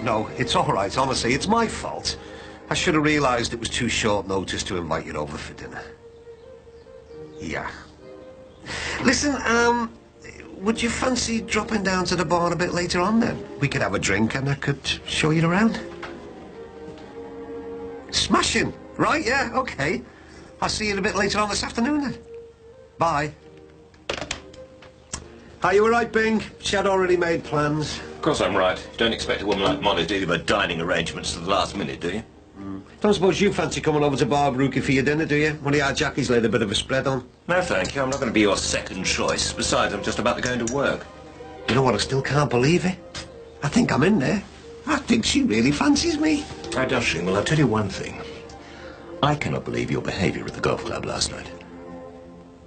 No, it's all right, honestly. It's my fault. I should have realised it was too short notice to invite you over for dinner. Yeah. Listen, would you fancy dropping down to the bar a bit later on, then? We could have a drink and I could show you around. Smashing! Right, yeah, OK. I'll see you a bit later on this afternoon, then. Bye. Are you all right, Bing? She had already made plans. Of course I'm right. You don't expect a woman like Molly to give her dining arrangements to the last minute, do you? Don't suppose you fancy coming over to Barbrook for your dinner, do you? One of our jackies laid a bit of a spread on. No, thank you. I'm not going to be your second choice. Besides, I'm just about to go into work. You know what? I still can't believe it. I think I'm in there. I think she really fancies me. How does she? Well, I'll tell you one thing. I cannot believe your behaviour at the golf club last night.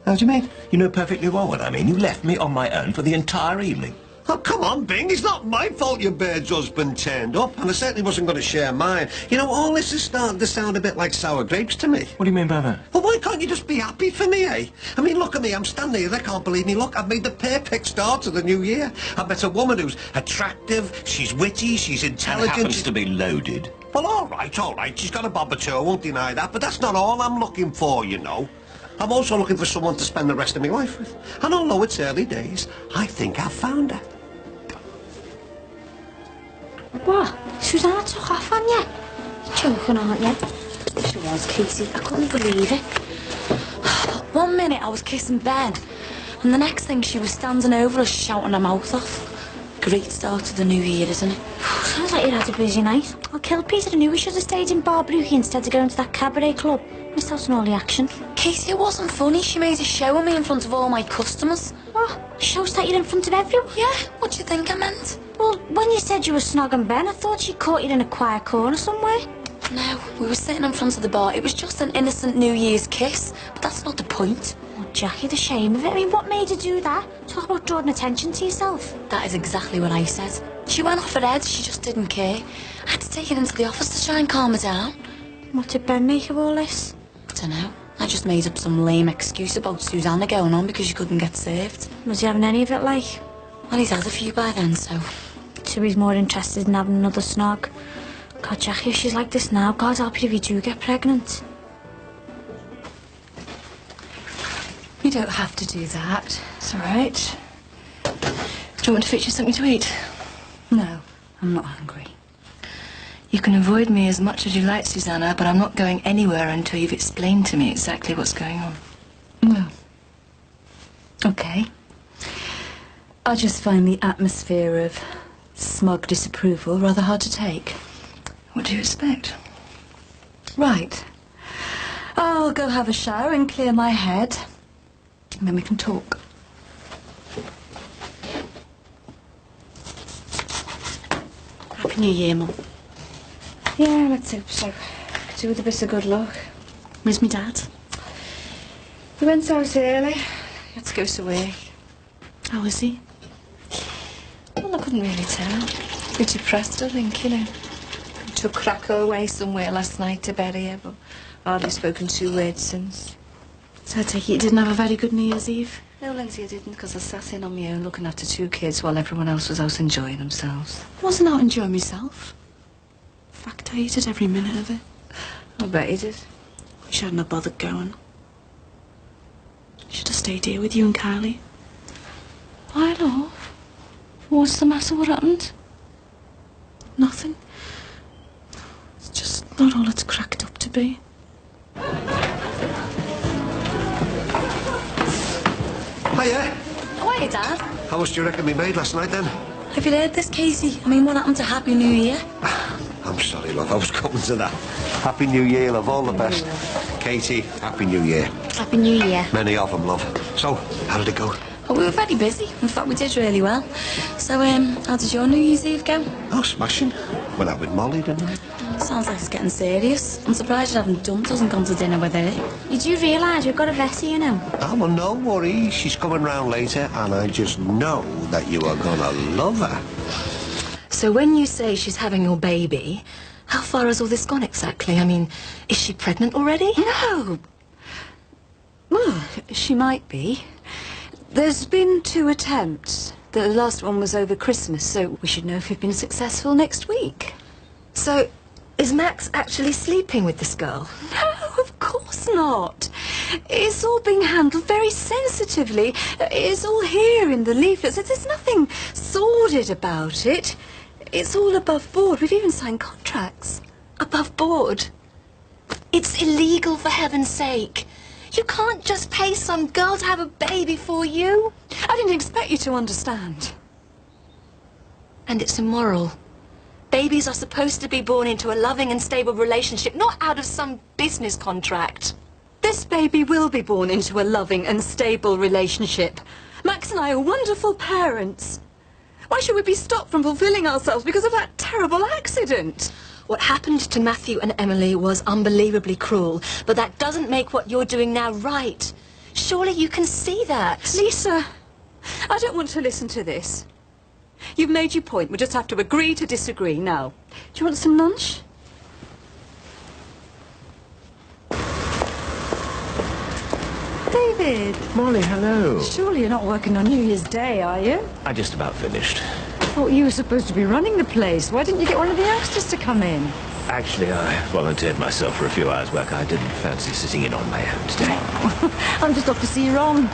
How do you mean? You know perfectly well what I mean. You left me on my own for the entire evening. Oh, come on, Bing. It's not my fault your bird's husband turned up, and I certainly wasn't going to share mine. You know, all this is starting to sound a bit like sour grapes to me. What do you mean by that? Well, why can't you just be happy for me, eh? I mean, look at me. I'm standing here. They can't believe me. Look, I've made the perfect start to the new year. I've met a woman who's attractive, she's witty, she's intelligent. And happens to be loaded. Well, all right. She's got a bob or two, I won't deny that, but that's not all I'm looking for, you know. I'm also looking for someone to spend the rest of my life with. And although it's early days, I think I've found her. What? Susanna took off on you? You're joking, aren't you? She was, Katie. I couldn't believe it. One minute I was kissing Ben, and the next thing she was standing over us shouting her mouth off. Great start to the new year, isn't it? Sounds like you'd had a busy night. I'll kill Peter. I knew we should have stayed in Barbrook instead of going to that cabaret club. Missed out on all the action. Katie, it wasn't funny. She made a show of me in front of all my customers. What? A show started in front of everyone? Yeah. What do you think I meant? Well, when you said you were snogging Ben, I thought she caught you in a quiet corner somewhere. No, we were sitting in front of the bar. It was just an innocent New Year's kiss. But that's not the point. Oh, Jackie, the shame of it. I mean, what made her do that? Talk about drawing attention to yourself. That is exactly what I said. She went off her head. She just didn't care. I had to take her into the office to try and calm her down. What did Ben make of all this? I don't know. I just made up some lame excuse about Susanna going on because she couldn't get served. Was he having any of it, like? Well, he's had a few by then, so he's more interested in having another snog. God, Jackie, if she's like this now, God help you if you do get pregnant. You don't have to do that. It's all right. Do you want me to fix you something to eat? No, I'm not hungry. You can avoid me as much as you like, Susanna, but I'm not going anywhere until you've explained to me exactly what's going on. Well, okay. I just find the atmosphere of smug disapproval rather hard to take. What do you expect? Right. I'll go have a shower and clear my head, and then we can talk. Happy New Year, Mum. Yeah, let's hope so. Could do with a bit of good luck. Where's my dad? He went out early. He had to go to work. How is he? Well, I couldn't really tell. A bit depressed, I think, you know. He took Krakow away somewhere last night to bury her, but hardly spoken 2 words since. So I take it you didn't have a very good New Year's Eve? No, Lindsay, I didn't, because I sat in on my own looking after 2 kids while everyone else was out enjoying themselves. I wasn't out enjoying myself. In fact, I hated every minute of it. I bet you did. Wish I hadn't have bothered going. Should have stayed here with you and Kylie. Why, love? What's the matter? What happened? Nothing. It's just not all it's cracked up to be. Hiya. Oh, hiya, Dad. How much do you reckon we made last night, then? Have you heard this, Casey? I mean, what happened to Happy New Year? I'm sorry, love. I was coming to that. Happy New Year, love. All the best. Katie, Happy New Year. Happy New Year. Many of them, love. So, how did it go? Oh, we were very busy. In fact, we did really well. So, how did your New Year's Eve go? Oh, smashing. Went out with Molly, didn't I? Sounds like it's getting serious. I'm surprised you haven't dumped us and gone to dinner with her. You do realise we've got a Vessie, you know? Oh, well, no worries. She's coming round later, and I just know that you are gonna love her. So when you say she's having your baby, how far has all this gone exactly? I mean, is she pregnant already? No. Well, she might be. There's been 2 attempts. The last one was over Christmas, so we should know if we've been successful next week. So, is Max actually sleeping with this girl? No, of course not. It's all being handled very sensitively. It's all here in the leaflets. There's nothing sordid about it. It's all above board. We've even signed contracts. Above board? It's illegal, for heaven's sake. You can't just pay some girl to have a baby for you. I didn't expect you to understand. And it's immoral. Babies are supposed to be born into a loving and stable relationship, not out of some business contract. This baby will be born into a loving and stable relationship. Max and I are wonderful parents. Why should we be stopped from fulfilling ourselves because of that terrible accident? What happened to Matthew and Emily was unbelievably cruel, but that doesn't make what you're doing now right. Surely you can see that. Lisa, I don't want to listen to this. You've made your point. We'll just have to agree to disagree now. Do you want some lunch? David. Molly, hello. Surely you're not working on New Year's Day, are you? I just about finished. I thought you were supposed to be running the place. Why didn't you get one of the youngsters to come in? Actually, I volunteered myself for a few hours' work. I didn't fancy sitting in on my own today. I'm just off to see Ron.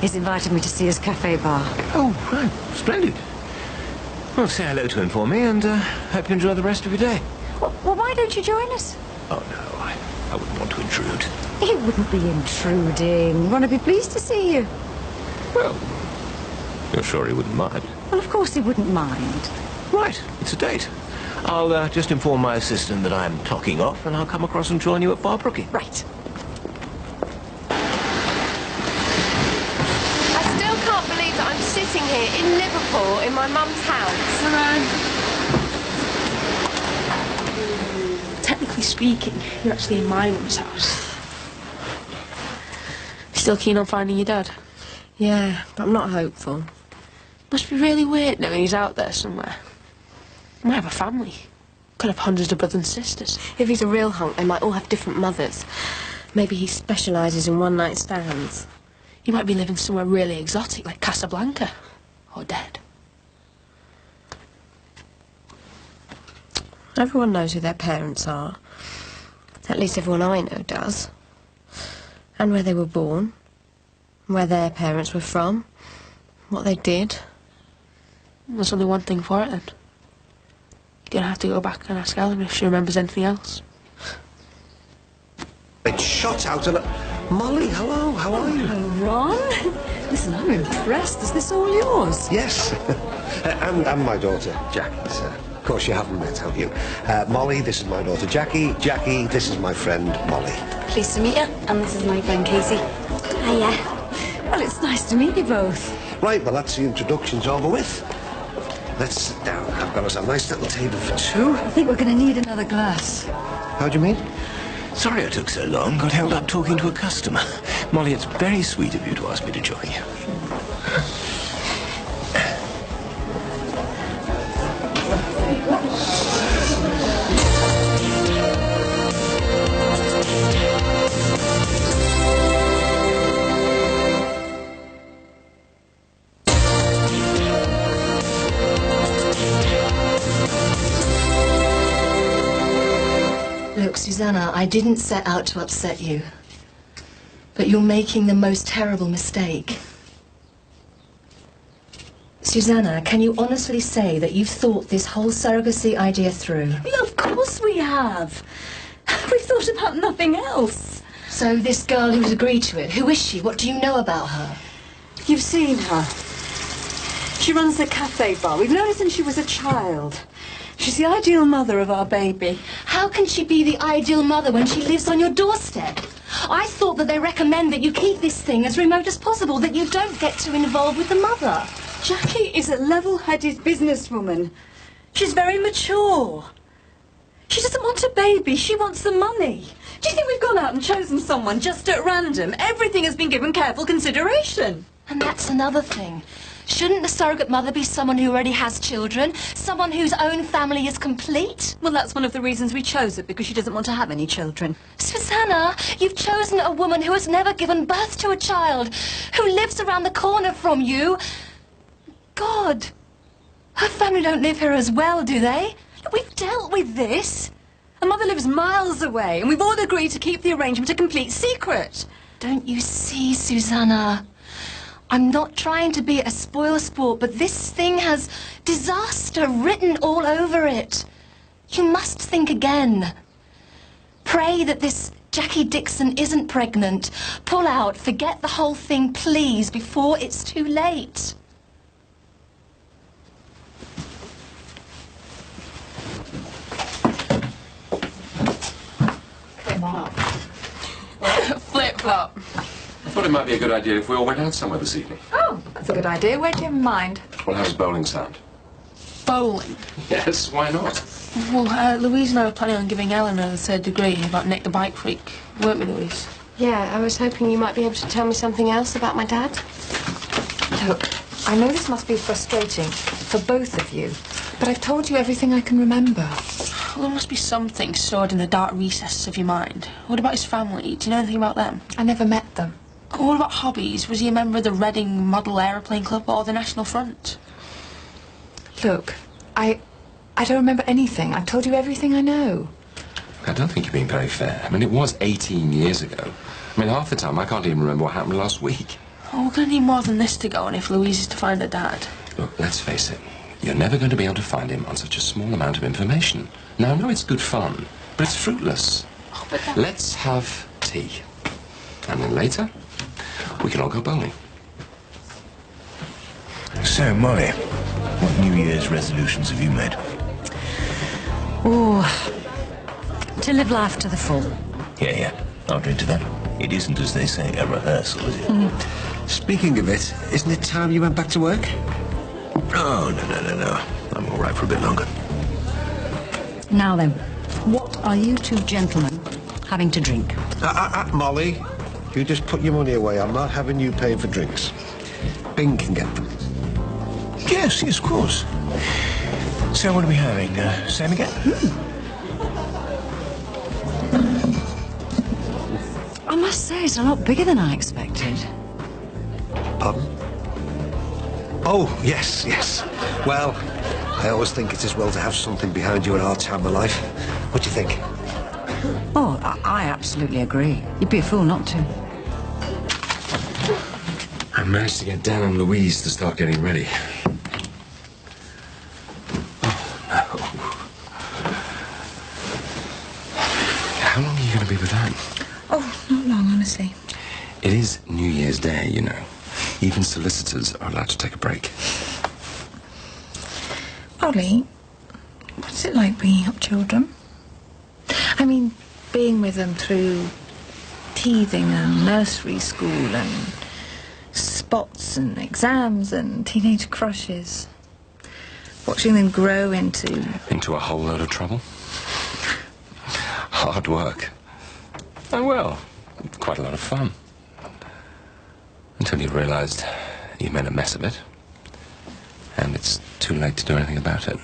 He's invited me to see his cafe bar. Oh, right. Splendid. Well, say hello to him for me, and hope you enjoy the rest of your day. Well, why don't you join us? Oh, no, I wouldn't want to intrude. He wouldn't be intruding. Ron would be pleased to see you. Well, you're sure he wouldn't mind? Well, of course he wouldn't mind. Right, it's a date. I'll just inform my assistant that I'm clocking off, and I'll come across and join you at Barbrookie. Right. I still can't believe that I'm sitting here in Liverpool in my mum's house. Technically speaking, you're actually in my mum's house. Still keen on finding your dad? Yeah, but I'm not hopeful. Must be really weird knowing he's out there somewhere. He might have a family. Could have hundreds of brothers and sisters. If he's a real hunk, they might all have different mothers. Maybe he specialises in one-night stands. He might be living somewhere really exotic, like Casablanca. Or dead. Everyone knows who their parents are. At least everyone I know does. And where they were born. Where their parents were from. What they did. There's only one thing for it, then. You're gonna have to go back and ask Ellen if she remembers anything else. It shot out and... Molly, hello, how are you? Oh, Ron. Listen, I'm impressed. Is this all yours? Yes. and my daughter, Jackie, sir. Of course you haven't met, have you? Molly, this is my daughter, Jackie. Jackie, this is my friend, Molly. Pleased to meet you. And this is my friend Casey. Hiya. Well, it's nice to meet you both. Right, well, that's the introductions over with. Let's sit down. I've got us a nice little table for 2. I think we're going to need another glass. How do you mean? Sorry I took so long. Got held up talking to a customer. Molly, it's very sweet of you to ask me to join you. Look, Susanna, I didn't set out to upset you. But you're making the most terrible mistake. Susanna, can you honestly say that you've thought this whole surrogacy idea through? Yeah, of course we have. We've thought about nothing else. So this girl who's agreed to it, who is she? What do you know about her? You've seen her. She runs the cafe bar. We've known her since she was a child. She's the ideal mother of our baby. How can she be the ideal mother when she lives on your doorstep? I thought that they recommend that you keep this thing as remote as possible, that you don't get too involved with the mother. Jackie is a level-headed businesswoman. She's very mature. She doesn't want a baby, she wants the money. Do you think we've gone out and chosen someone just at random? Everything has been given careful consideration. And that's another thing. Shouldn't the surrogate mother be someone who already has children? Someone whose own family is complete? Well, that's one of the reasons we chose her, because she doesn't want to have any children. Susanna, you've chosen a woman who has never given birth to a child, who lives around the corner from you. God, her family don't live here as well, do they? We've dealt with this. Her mother lives miles away, and we've all agreed to keep the arrangement a complete secret. Don't you see, Susanna? I'm not trying to be a spoilsport, but this thing has disaster written all over it. You must think again. Pray that this Jackie Dixon isn't pregnant. Pull out, forget the whole thing, please, before it's too late. Come on. Flip-flop. I thought it might be a good idea if we all went out somewhere this evening. Oh, that's a good idea. Where do you have in mind? Well, how does bowling sound? Bowling. Yes, why not? Well, Louise and I were planning on giving Eleanor the third degree about Nick the Bike Freak, weren't we, Louise? Yeah, I was hoping you might be able to tell me something else about my dad. Look, I know this must be frustrating for both of you, but I've told you everything I can remember. Well, there must be something stored in the dark recesses of your mind. What about his family? Do you know anything about them? I never met them. What about hobbies? Was he a member of the Reading Model Aeroplane Club or the National Front? Look, I don't remember anything. I've told you everything I know. I don't think you're being very fair. I mean, it was 18 years ago. I mean, half the time I can't even remember what happened last week. Oh, we're going to need more than this to go on if Louise is to find her dad. Look, let's face it. You're never going to be able to find him on such a small amount of information. Now, I know it's good fun, but it's fruitless. Oh, but that... Let's have tea. And then later, we can all go bowling. So, Molly, what New Year's resolutions have you made? Oh, to live life to the full. Yeah, I'll drink to that. It isn't, as they say, a rehearsal, is it? Speaking of it, isn't it time you went back to work? Oh, no. I'm all right for a bit longer. Now then, what are you two gentlemen having to drink? Molly, you just put your money away. I'm not having you paying for drinks. Bing can get them. Yes, of course. So what are we having? Same again? I must say, it's a lot bigger than I expected. Pardon? Oh, yes. Well, I always think it's as well to have something behind you at our time of life. What do you think? Oh, I absolutely agree. You'd be a fool not to. I managed to get Dan and Louise to start getting ready. Oh, no. How long are you going to be with Anne? Oh, not long, honestly. It is New Year's Day, you know. Even solicitors are allowed to take a break. Ollie, what's it like bringing up children? I mean, being with them through teething and nursery school and spots and exams and teenage crushes. Watching them grow into... Into a whole load of trouble? Hard work. Oh, well, quite a lot of fun. Until you realised you made a mess of it. And it's too late to do anything about it.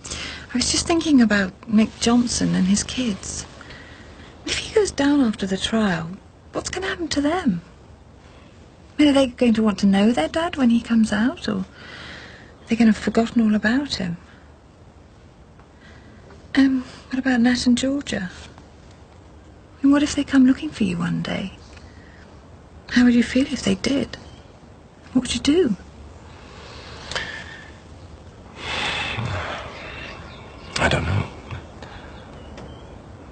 I was just thinking about Nick Johnson and his kids. If he goes down after the trial, what's going to happen to them? I mean, are they going to want to know their dad when he comes out, or are they going to have forgotten all about him? What about Nat and Georgia? And what if they come looking for you one day? How would you feel if they did? What would you do? I don't know.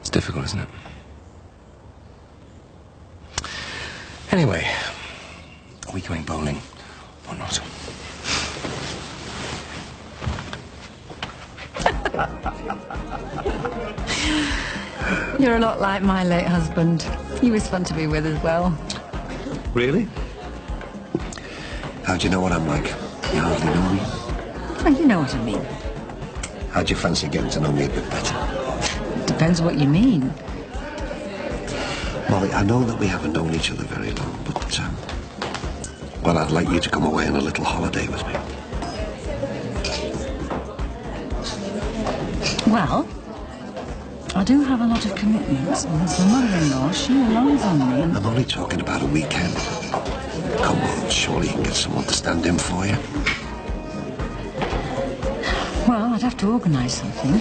It's difficult, isn't it? Anyway, are we going bowling or not? You're a lot like my late husband. He was fun to be with as well. Really? How do you know what I'm like? You hardly know me. Well, you know what I mean. How'd you fancy getting to know me a bit better? Depends what you mean. Molly, I know that we haven't known each other very long, but, well, I'd like you to come away on a little holiday with me. Well, I do have a lot of commitments, and as the mother-in-law, she relies on me, and... I'm only talking about a weekend. Come on, surely you can get someone to stand in for you. Well, I'd have to organise something.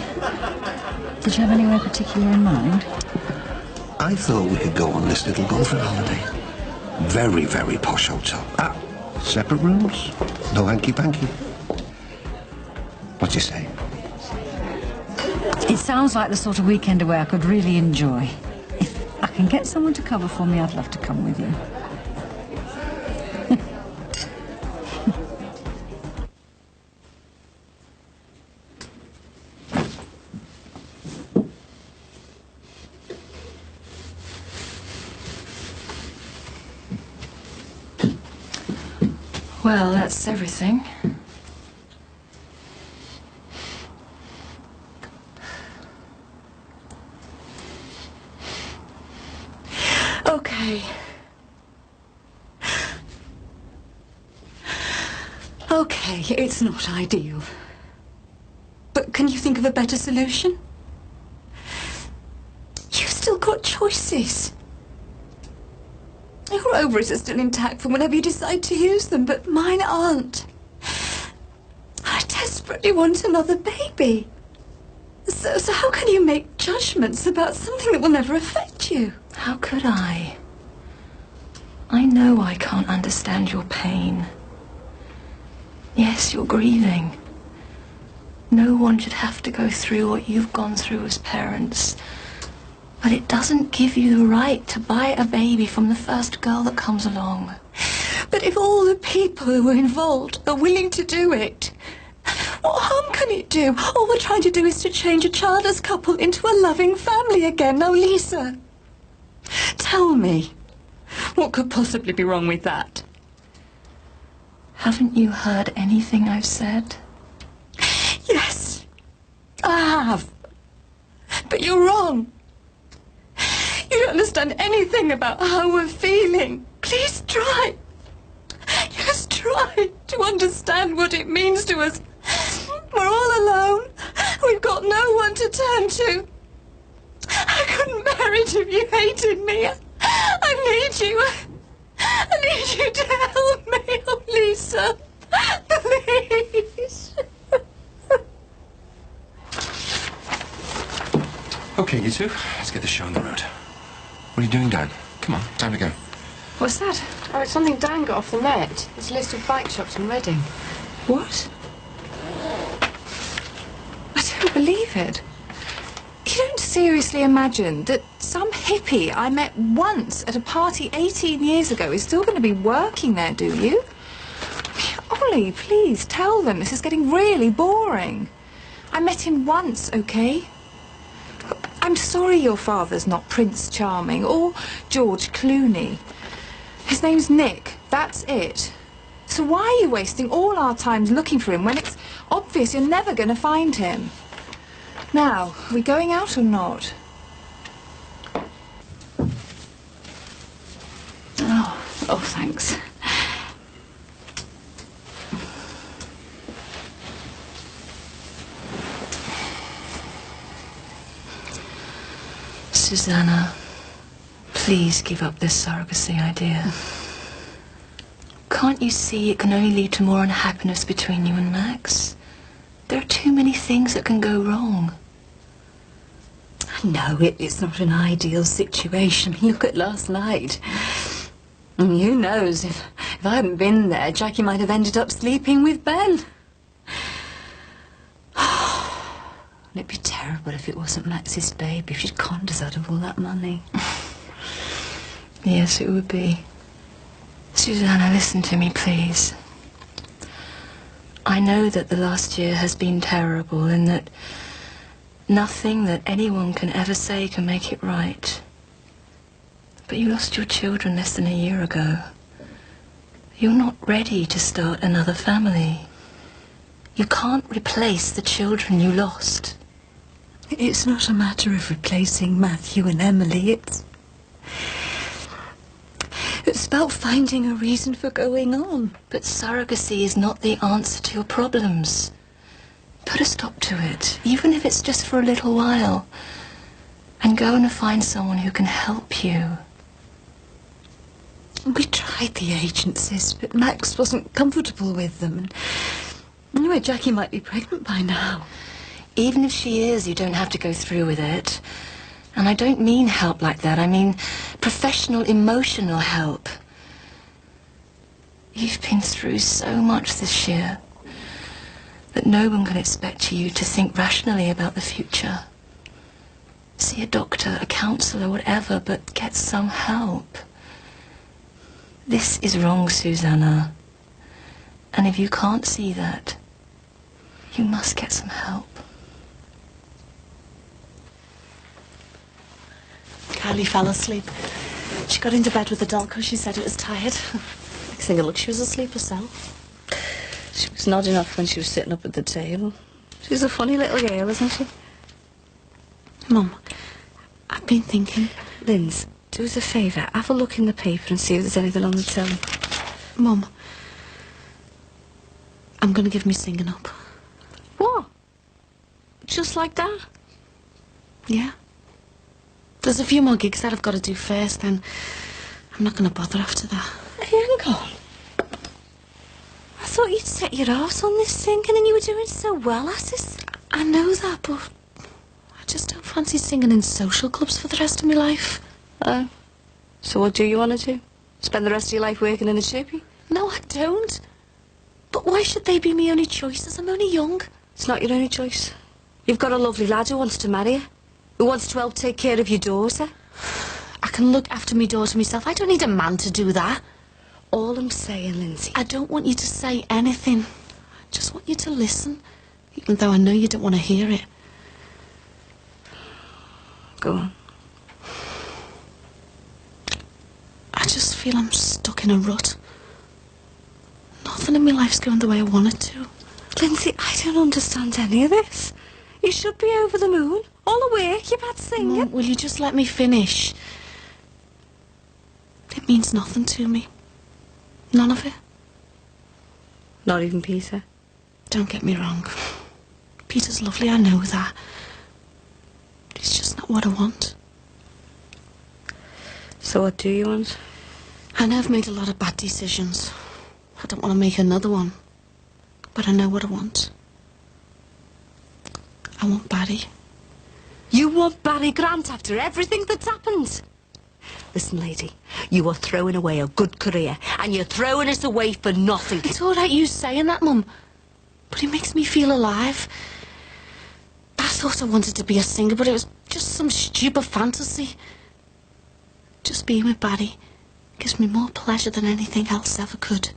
Did you have anywhere particular in mind? I thought we could go on this little golfing holiday. Very, very posh hotel. Ah, separate rooms. No hanky-panky. What do you say? It sounds like the sort of weekend away I could really enjoy. If I can get someone to cover for me, I'd love to come with you. Well, that's everything. Okay. Okay, it's not ideal. But can you think of a better solution? You've still got choices. Your ovaries are still intact for whenever you decide to use them, but mine aren't. I desperately want another baby. So how can you make judgments about something that will never affect you? How could I? I know I can't understand your pain. Yes, you're grieving. No one should have to go through what you've gone through as parents. But it doesn't give you the right to buy a baby from the first girl that comes along. But if all the people who are involved are willing to do it, what harm can it do? All we're trying to do is to change a childless couple into a loving family again. Now, Lisa, tell me, what could possibly be wrong with that? Haven't you heard anything I've said? Yes, I have. But you're wrong. You don't understand anything about how we're feeling. Please try. Just try to understand what it means to us. We're all alone. We've got no one to turn to. I couldn't bear it if you hated me. I need you. I need you to help me. Oh, Lisa. Please. Okay, you two, let's get the show on the road. What are you doing, Dan? Come on, time to go. What's that? Oh, it's something Dan got off the net. It's a list of bike shops in Reading. What? I don't believe it. You don't seriously imagine that some hippie I met once at a party 18 years ago is still going to be working there, do you? Ollie, please tell them this is getting really boring. I met him once, okay? I'm sorry your father's not Prince Charming or George Clooney. His name's Nick, that's it. So why are you wasting all our time looking for him when it's obvious you're never going to find him? Now, are we going out or not? Oh, thanks. Susanna, please give up this surrogacy idea. Can't you see it can only lead to more unhappiness between you and Max? There are too many things that can go wrong. No, it's not an ideal situation. Look at last night. And who knows, if I hadn't been there, Jackie might have ended up sleeping with Ben. It'd be terrible if it wasn't Max's baby, if she'd conned us out of all that money. Yes, it would be. Susanna, listen to me, please. I know that the last year has been terrible and that nothing that anyone can ever say can make it right. But you lost your children less than a year ago. You're not ready to start another family. You can't replace the children you lost. It's not a matter of replacing Matthew and Emily. It's about finding a reason for going on. But surrogacy is not the answer to your problems. Put a stop to it, even if it's just for a little while. And go and find someone who can help you. We tried the agencies, but Max wasn't comfortable with them. And anyway, Jackie might be pregnant by now. Even if she is, you don't have to go through with it. And I don't mean help like that. I mean professional, emotional help. You've been through so much this year that no one can expect you to think rationally about the future. See a doctor, a counsellor, whatever, but get some help. This is wrong, Susanna. And if you can't see that, you must get some help. Kylie fell asleep. She got into bed with the doll because she said it was tired. Next thing it looked, she was asleep herself. She was nodding off when she was sitting up at the table. She's a funny little girl, isn't she? Mum, I've been thinking. Linz, do us a favour. Have a look in the paper and see if there's anything on the telly. Mum, I'm going to give me singing up. What? Just like that? Yeah. There's a few more gigs that I've got to do first, then I'm not going to bother after that. Hang on. I thought you'd set your arse on this singing and you were doing so well, Assis. I know that, but I just don't fancy singing in social clubs for the rest of my life. Oh. So what do you want to do? Spend the rest of your life working in a chippy? No, I don't. But why should they be my only choices? I'm only young. It's not your only choice. You've got a lovely lad who wants to marry you. Who wants to help take care of your daughter. I can look after my daughter myself. I don't need a man to do that. All I'm saying, Lindsay... I don't want you to say anything. I just want you to listen. Even though I know you don't want to hear it. Go on. I just feel I'm stuck in a rut. Nothing in my life's going the way I want it to. Lindsay, I don't understand any of this. You should be over the moon. All the work you've had singing. Mum, will you just let me finish? It means nothing to me. None of it. Not even Peter? Don't get me wrong. Peter's lovely, I know that. It's just not what I want. So what do you want? I know I've made a lot of bad decisions. I don't want to make another one. But I know what I want. I want Barry. You want Barry Grant after everything that's happened? Listen, lady, you are throwing away a good career, and you're throwing us away for nothing. It's all right you saying that, Mum. But it makes me feel alive. I thought I wanted to be a singer, but it was just some stupid fantasy. Just being with Barry gives me more pleasure than anything else ever could.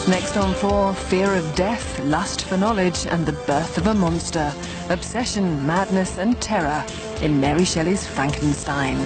Next on 4, Fear of Death, Lust for Knowledge and the Birth of a Monster. Obsession, Madness and Terror in Mary Shelley's Frankenstein.